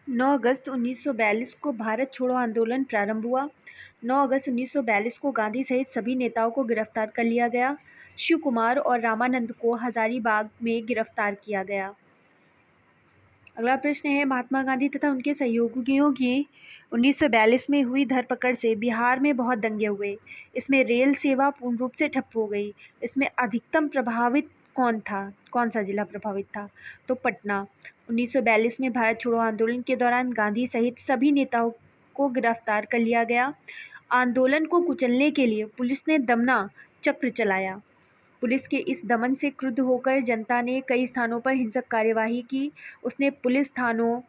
9 अगस्त 1942 को भारत छोड़ो आंदोलन प्रारंभ हुआ। 9 अगस्त 1942 को गांधी सहित सभी नेताओं को गिरफ्तार कर लिया गया। शिव कुमार और रामानंद को हजारीबाग में गिरफ्तार किया गया। अगला प्रश्न है, महात्मा गांधी तथा उनके सहयोगियों की 1942 में हुई धरपकड़ से बिहार में बहुत दंगे हुए। इसमें रेल सेवा पूर्ण रूप से ठप हो गई। इसमें अधिकतम प्रभावित कौन सा जिला प्रभावित था? तो पटना। 1942 में भारत छोड़ो आंदोलन के दौरान गांधी सहित सभी नेताओं को गिरफ्तार कर लिया गया। आंदोलन को कुचलने के लिए पुलिस ने दमना चक्र चलाया। पुलिस के इस दमन से क्रुद्ध होकर जनता ने कई स्थानों पर हिंसक कार्यवाही की। उसने पुलिस थानों,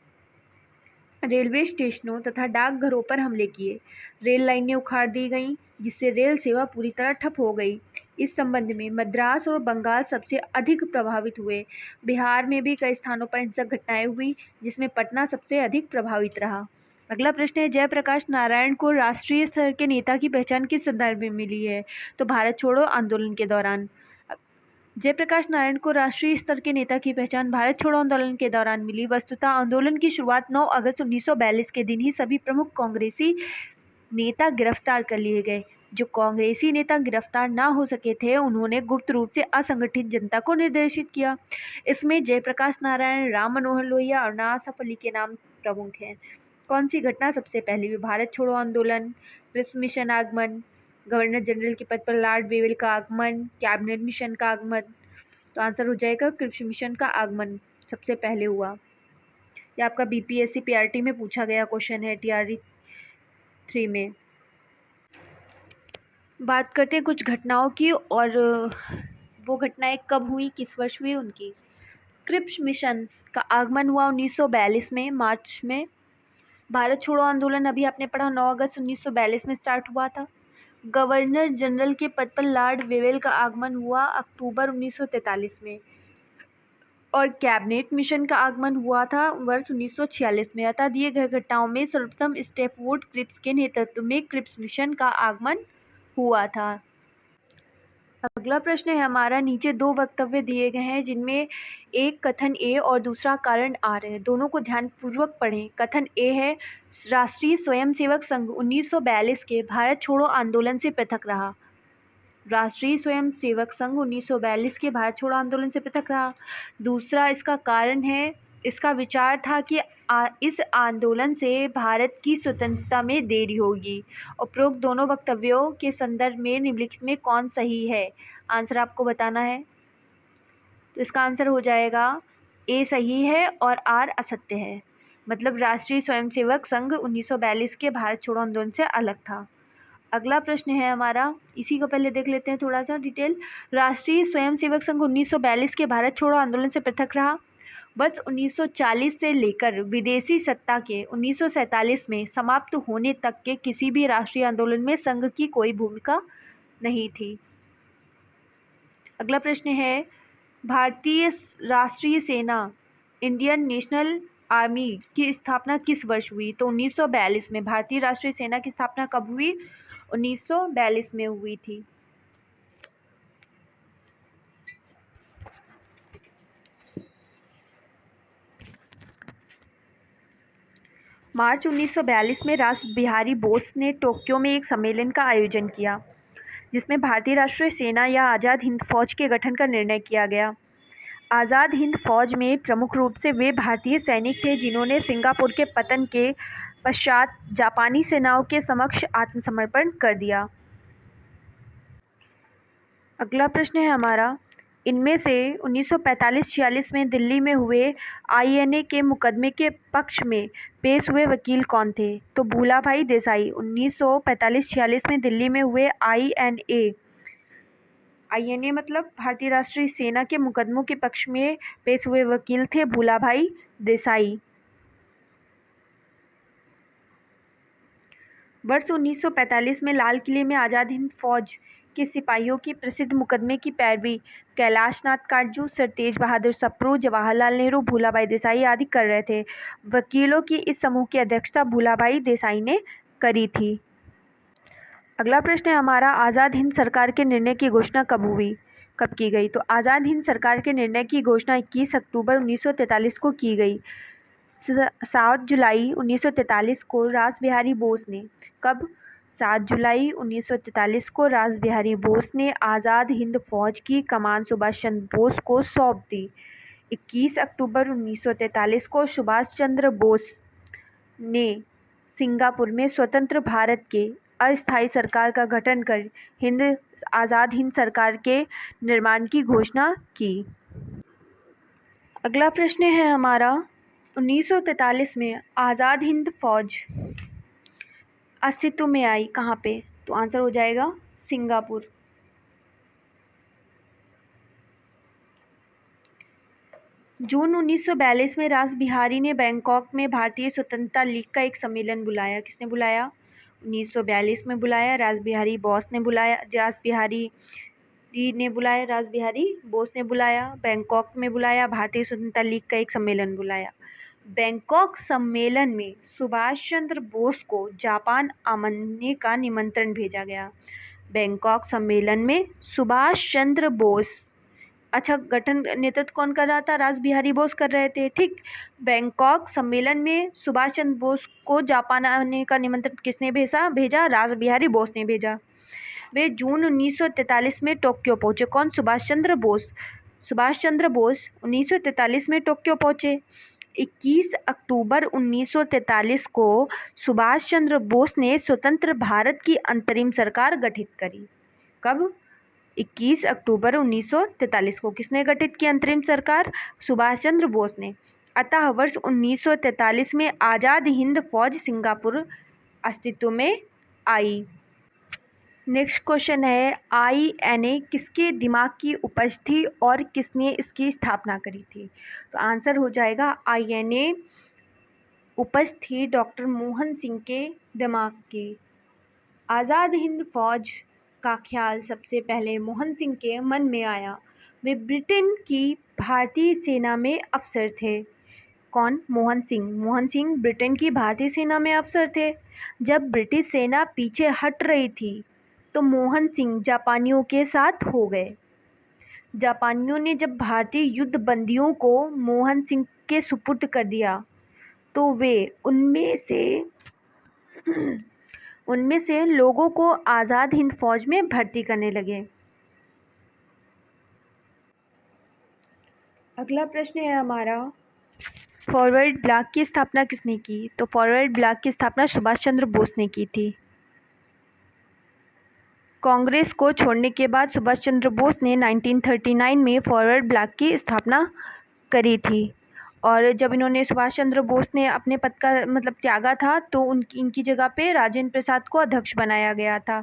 रेलवे स्टेशनों तथा डाकघरों पर हमले किए। रेल लाइनें उखाड़ दी गईं, जिससे रेल सेवा पूरी तरह ठप हो गई। इस संबंध में मद्रास और बंगाल सबसे अधिक प्रभावित हुए। बिहार में भी कई स्थानों पर हिंसक घटनाएं हुई, जिसमें पटना सबसे अधिक प्रभावित रहा। अगला प्रश्न है, जयप्रकाश नारायण को राष्ट्रीय स्तर के नेता की पहचान किस संदर्भ में मिली है? तो भारत छोड़ो आंदोलन के दौरान। जयप्रकाश नारायण को राष्ट्रीय स्तर के नेता की पहचान भारत छोड़ो आंदोलन के दौरान मिली। वस्तुतः आंदोलन की शुरुआत 9 अगस्त 1942 के दिन ही सभी प्रमुख कांग्रेसी नेता गिरफ्तार कर लिए गए। जो कांग्रेसी नेता गिरफ्तार ना हो सके थे, उन्होंने गुप्त रूप से असंगठित जनता को निर्देशित किया। इसमें जयप्रकाश नारायण, राम मनोहर लोहिया और ना आसफ अली के नाम प्रमुख हैं। कौन सी घटना सबसे पहले हुई? भारत छोड़ो आंदोलन, क्रिप्स मिशन आगमन, गवर्नर जनरल के पद पर लॉर्ड वेवेल का आगमन, कैबिनेट मिशन का आगमन? तो आंसर हो जाएगा क्रिप्स मिशन का आगमन सबसे पहले हुआ। यह आपका बीपीएससी पीआरटी में पूछा गया क्वेश्चन है, टीआरई 3 में। बात करते हैं कुछ घटनाओं की, और वो घटनाएं कब हुई, किस वर्ष हुई उनकी। क्रिप्स मिशन का आगमन हुआ 1942 में, मार्च में। भारत छोड़ो आंदोलन अभी आपने पढ़ा 9 अगस्त 1942 में स्टार्ट हुआ था। गवर्नर जनरल के पद पर लॉर्ड वेवेल का आगमन हुआ अक्टूबर 1943 में, और कैबिनेट मिशन का आगमन हुआ था वर्ष 1946 में। अतः दिए गए घटनाओं में सर्वप्रथम स्टैफोर्ड क्रिप्स के नेतृत्व में क्रिप्स मिशन का आगमन हुआ था। अगला प्रश्न है हमारा, नीचे दो वक्तव्य दिए गए हैं, जिनमें एक कथन ए और दूसरा कारण आर है। दोनों को ध्यानपूर्वक पढ़ें। कथन ए है, राष्ट्रीय स्वयंसेवक संघ 1942 के भारत छोड़ो आंदोलन से पृथक रहा। राष्ट्रीय स्वयंसेवक संघ 1942 के भारत छोड़ो आंदोलन से पृथक रहा। दूसरा इसका कारण है, इसका विचार था कि इस आंदोलन से भारत की स्वतंत्रता में देरी होगी। उपरोक्त दोनों वक्तव्यों के संदर्भ में निम्नलिखित में कौन सही है? आंसर आपको बताना है। तो इसका आंसर हो जाएगा ए सही है और आर असत्य है। मतलब राष्ट्रीय स्वयंसेवक संघ 1942 के भारत छोड़ो आंदोलन से अलग था। अगला प्रश्न है हमारा, इसी को पहले देख लेते हैं थोड़ा सा डिटेल। राष्ट्रीय स्वयंसेवक संघ 1942 के भारत छोड़ो आंदोलन से पृथक रहा। वर्ष 1940 से लेकर विदेशी सत्ता के 1947 में समाप्त होने तक के किसी भी राष्ट्रीय आंदोलन में संघ की कोई भूमिका नहीं थी। अगला प्रश्न है, भारतीय राष्ट्रीय सेना इंडियन नेशनल आर्मी की स्थापना किस वर्ष हुई? तो 1942 में। भारतीय राष्ट्रीय सेना की स्थापना कब हुई? 1942 में हुई थी। मार्च 1942 में रास बिहारी बोस ने टोक्यो में एक सम्मेलन का आयोजन किया, जिसमें भारतीय राष्ट्रीय सेना या आज़ाद हिंद फौज के गठन का निर्णय किया गया। आज़ाद हिंद फौज में प्रमुख रूप से वे भारतीय सैनिक थे जिन्होंने सिंगापुर के पतन के पश्चात जापानी सेनाओं के समक्ष आत्मसमर्पण कर दिया। अगला प्रश्न है हमारा, इनमें से 1945-46 में दिल्ली में हुए आईएनए के मुकदमे के पक्ष में पेश हुए वकील कौन थे? तो भूलाभाई देसाई। 1945-46 में दिल्ली में हुए आईएनए मतलब भारतीय राष्ट्रीय सेना के मुकदमों के पक्ष में पेश हुए वकील थे भूलाभाई देसाई। वर्ष 1945 में लाल किले में आज़ाद हिंद फौज के सिपाहियों की प्रसिद्ध मुकदमे की पैरवी कैलाश नाथ काटजू, सर तेज बहादुर सप्रू, जवाहरलाल नेहरू, भूलाभाई देसाई आदि कर रहे थे। वकीलों की इस समूह की अध्यक्षता भूलाभाई देसाई ने करी थी। अगला प्रश्न है हमारा, आज़ाद हिंद सरकार के निर्णय की घोषणा कब की गई? तो आज़ाद हिंद सरकार के निर्णय की घोषणा 21 अक्टूबर 1943 को की गई। 7 जुलाई 1943 को रासबिहारी बोस ने कब 7 जुलाई 1943 को रासबिहारी बोस ने आज़ाद हिंद फौज की कमान सुभाष चंद्र बोस को सौंप दी। 21 अक्टूबर 1943 को सुभाष चंद्र बोस ने सिंगापुर में स्वतंत्र भारत के अस्थायी सरकार का गठन कर आज़ाद हिंद सरकार के निर्माण की घोषणा की। अगला प्रश्न है हमारा, 1943 में आज़ाद हिंद फौज अस्तित्व में आई कहाँ पे? तो आंसर हो जाएगा सिंगापुर। जून 1942 में रासबिहारी ने बैंकॉक में भारतीय स्वतंत्रता लीग का एक सम्मेलन बुलाया। किसने बुलाया? 1942 में बुलाया, रासबिहारी बोस ने बुलाया, रासबिहारी बोस ने बुलाया, बैंकॉक में बुलाया, भारतीय स्वतंत्रता लीग का एक सम्मेलन बुलाया। बैंकॉक सम्मेलन में सुभाष चंद्र बोस को जापान आने का निमंत्रण भेजा गया। बैंकॉक सम्मेलन में सुभाष चंद्र बोस, अच्छा, गठन नेतृत्व कौन कर रहा था? रासबिहारी बोस कर रहे थे। ठीक, बैंकॉक सम्मेलन में सुभाष चंद्र बोस को जापान आने का निमंत्रण किसने भेजा? रासबिहारी बोस ने भेजा। वे जून 1943 में टोक्यो पहुंचे। कौन? सुभाष चंद्र बोस 1943 में टोक्यो पहुंचे। 21 अक्टूबर 1943 को सुभाष चंद्र बोस ने स्वतंत्र भारत की अंतरिम सरकार गठित करी। कब? 21 अक्टूबर 1943 को किसने गठित की अंतरिम सरकार? सुभाष चंद्र बोस ने। अतः वर्ष 1943 में आज़ाद हिंद फौज सिंगापुर अस्तित्व में आई। नेक्स्ट क्वेश्चन है, INA किसके दिमाग की उपज थी और किसने इसकी स्थापना करी थी? तो आंसर हो जाएगा INA उपज थी डॉक्टर मोहन सिंह के दिमाग की। आज़ाद हिंद फौज का ख्याल सबसे पहले मोहन सिंह के मन में आया। वे ब्रिटेन की भारतीय सेना में अफसर थे। कौन? मोहन सिंह ब्रिटेन की भारतीय सेना में अफसर थे। जब ब्रिटिश सेना पीछे हट रही थी तो मोहन सिंह जापानियों के साथ हो गए। जापानियों ने जब भारतीय युद्ध बंदियों को मोहन सिंह के सुपुर्द कर दिया तो वे उनमें से लोगों को आज़ाद हिंद फौज में भर्ती करने लगे। अगला प्रश्न है हमारा, फॉरवर्ड ब्लॉक की स्थापना किसने की? तो फॉरवर्ड ब्लॉक की स्थापना सुभाष चंद्र बोस ने की थी। कांग्रेस को छोड़ने के बाद सुभाष चंद्र बोस ने 1939 में फॉरवर्ड ब्लॉक की स्थापना करी थी। और जब सुभाष चंद्र बोस ने अपने पद का त्यागा था तो इनकी जगह पे राजेंद्र प्रसाद को अध्यक्ष बनाया गया था।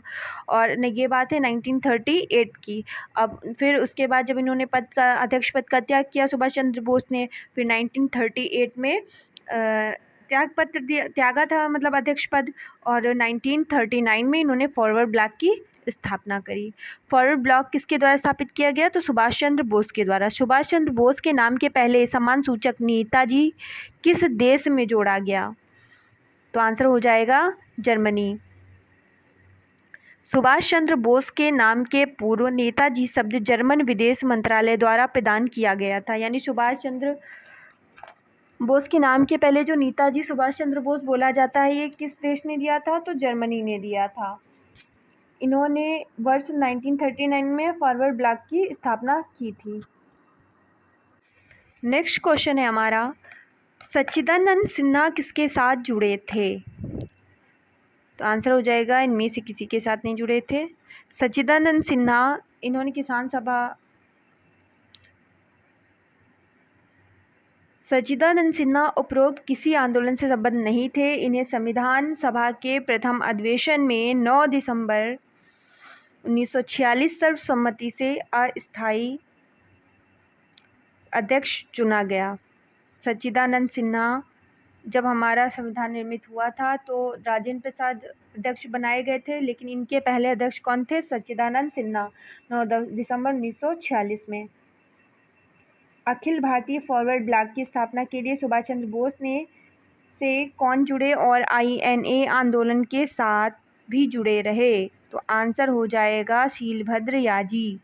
और ये बात है 1938 की। अब फिर उसके बाद जब इन्होंने अध्यक्ष पद का त्याग किया सुभाष चंद्र बोस ने, फिर 1938 में त्यागा था अध्यक्ष पद, और 1939 में इन्होंने फॉरवर्ड ब्लॉक की स्थापना करी। फॉरवर्ड ब्लॉक किसके द्वारा स्थापित किया गया? तो सुभाष चंद्र बोस के द्वारा। सुभाष चंद्र बोस के नाम के पहले सम्मान सूचक नेताजी किस देश में जोड़ा गया? तो आंसर हो जाएगा जर्मनी। सुभाष चंद्र बोस के नाम के पूर्व नेताजी शब्द जर्मन विदेश मंत्रालय द्वारा प्रदान किया गया था। यानी सुभाष चंद्र बोस के नाम के पहले जो नेताजी सुभाष चंद्र बोस बोला जाता है, ये किस देश ने दिया था? तो जर्मनी ने दिया था। इन्होंने वर्ष 1939 में फॉरवर्ड ब्लॉक की स्थापना की थी। नेक्स्ट क्वेश्चन है हमारा, सच्चिदानंद सिन्हा किसके साथ जुड़े थे? तो आंसर हो जाएगा इनमें से किसी के साथ नहीं जुड़े थे। सच्चिदानंद सिन्हा इन्होंने सच्चिदानंद सिन्हा उपरोक्त किसी आंदोलन से संबद्ध नहीं थे। इन्हें संविधान सभा के प्रथम अधिवेशन में 9 दिसंबर 1946 सर्वसम्मति से अस्थायी अध्यक्ष चुना गया। सच्चिदानंद सिन्हा, जब हमारा संविधान निर्मित हुआ था तो राजेंद्र प्रसाद अध्यक्ष बनाए गए थे, लेकिन इनके पहले अध्यक्ष कौन थे? सच्चिदानंद सिन्हा, 9 दिसंबर 1946 में। अखिल भारतीय फॉरवर्ड ब्लॉक की स्थापना के लिए सुभाष चंद्र बोस से कौन जुड़े और INA आंदोलन के साथ भी जुड़े रहे? तो आंसर हो जाएगा शीलभद्र याजी।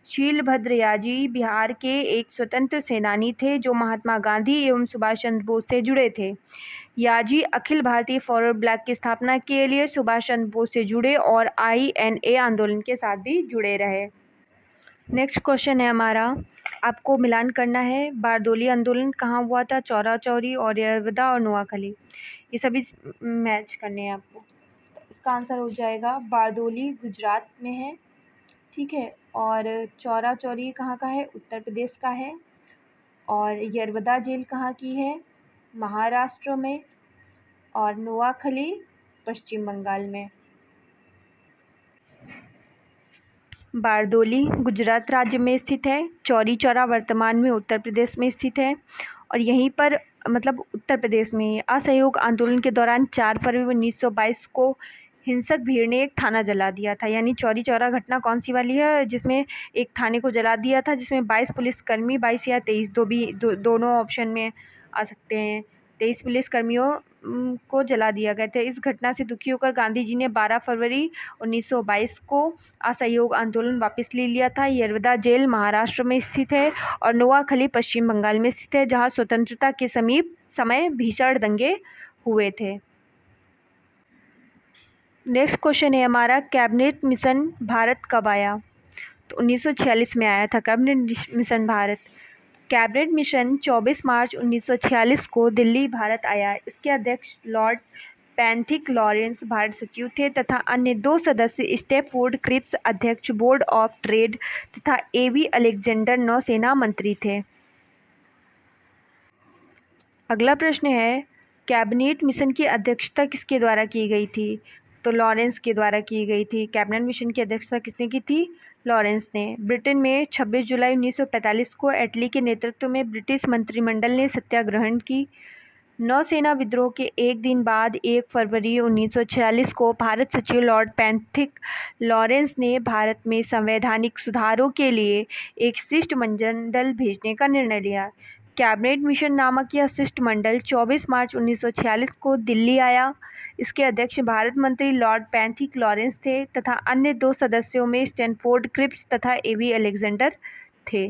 शीलभद्र याजी बिहार के एक स्वतंत्र सेनानी थे जो महात्मा गांधी एवं सुभाष चंद्र बोस से जुड़े थे। याजी अखिल भारतीय फॉरवर्ड ब्लॉक की स्थापना के लिए सुभाष चंद्र बोस से जुड़े और INA आंदोलन के साथ भी जुड़े रहे। नेक्स्ट क्वेश्चन है हमारा, आपको मिलान करना है। बारदोली आंदोलन कहाँ हुआ था? चौरा चौरी और यरवदा और नोआखली, ये सभी मैच करने हैं आपको। इसका आंसर हो जाएगा बारदोली गुजरात में है, ठीक है। और चौरा चौरी कहाँ का है? उत्तर प्रदेश का है। और यरवदा जेल कहाँ की है? महाराष्ट्र में। और नोआखली पश्चिम बंगाल में। बारदोली गुजरात राज्य में स्थित है। चौरी चौरा वर्तमान में उत्तर प्रदेश में स्थित है। और यहीं पर मतलब उत्तर प्रदेश में असहयोग आंदोलन के दौरान 4 फरवरी 1922 को हिंसक भीड़ ने एक थाना जला दिया था। यानी चौरी चौरा घटना कौन सी वाली है? जिसमें एक थाने को जला दिया था, जिसमें 22 पुलिसकर्मी, 22 या 23 दोनों ऑप्शन में आ सकते हैं। 23 पुलिसकर्मियों को जला दिया गया था। इस घटना से दुखी होकर गांधी जी ने 12 फरवरी 1922 को असहयोग आंदोलन वापस ले लिया था। यरवदा जेल महाराष्ट्र में स्थित है और नोआखली पश्चिम बंगाल में स्थित है, जहां स्वतंत्रता के समय भीषण दंगे हुए थे। नेक्स्ट क्वेश्चन है हमारा, कैबिनेट मिशन भारत कब आया? तो 1946 में आया था cabinet mission Bharat. Cabinet mission 24 मार्च 1946 को दिल्ली भारत आया। इसके अध्यक्ष लॉर्ड पैंथिक लॉरेंस भारत सचिव थे तथा अन्य 2 सदस्य स्टैफोर्ड क्रिप्स अध्यक्ष बोर्ड ऑफ ट्रेड तथा AV अलेक्जेंडर नौसेना मंत्री थे। अगला प्रश्न है, कैबिनेट मिशन की अध्यक्षता किसके द्वारा की गई थी? तो लॉरेंस के द्वारा की गई थी। कैबिनेट मिशन की अध्यक्षता किसने की थी? लॉरेंस ने। ब्रिटेन में 26 जुलाई 1945 को एटली के नेतृत्व में ब्रिटिश मंत्रिमंडल ने सत्याग्रहण की। नौसेना विद्रोह के एक दिन बाद 1 फरवरी 1946 को भारत सचिव लॉर्ड पैंथिक लॉरेंस ने भारत में संवैधानिक सुधारों के लिए एक शिष्टमंडल भेजने का निर्णय लिया। कैबिनेट मिशन नामक यह शिष्टमंडल 24 मार्च 1946 को दिल्ली आया। इसके अध्यक्ष भारत मंत्री लॉर्ड पैंथिक लॉरेंस थे तथा अन्य 2 सदस्यों में स्टैनफोर्ड क्रिप्स तथा AV अलेक्जेंडर थे।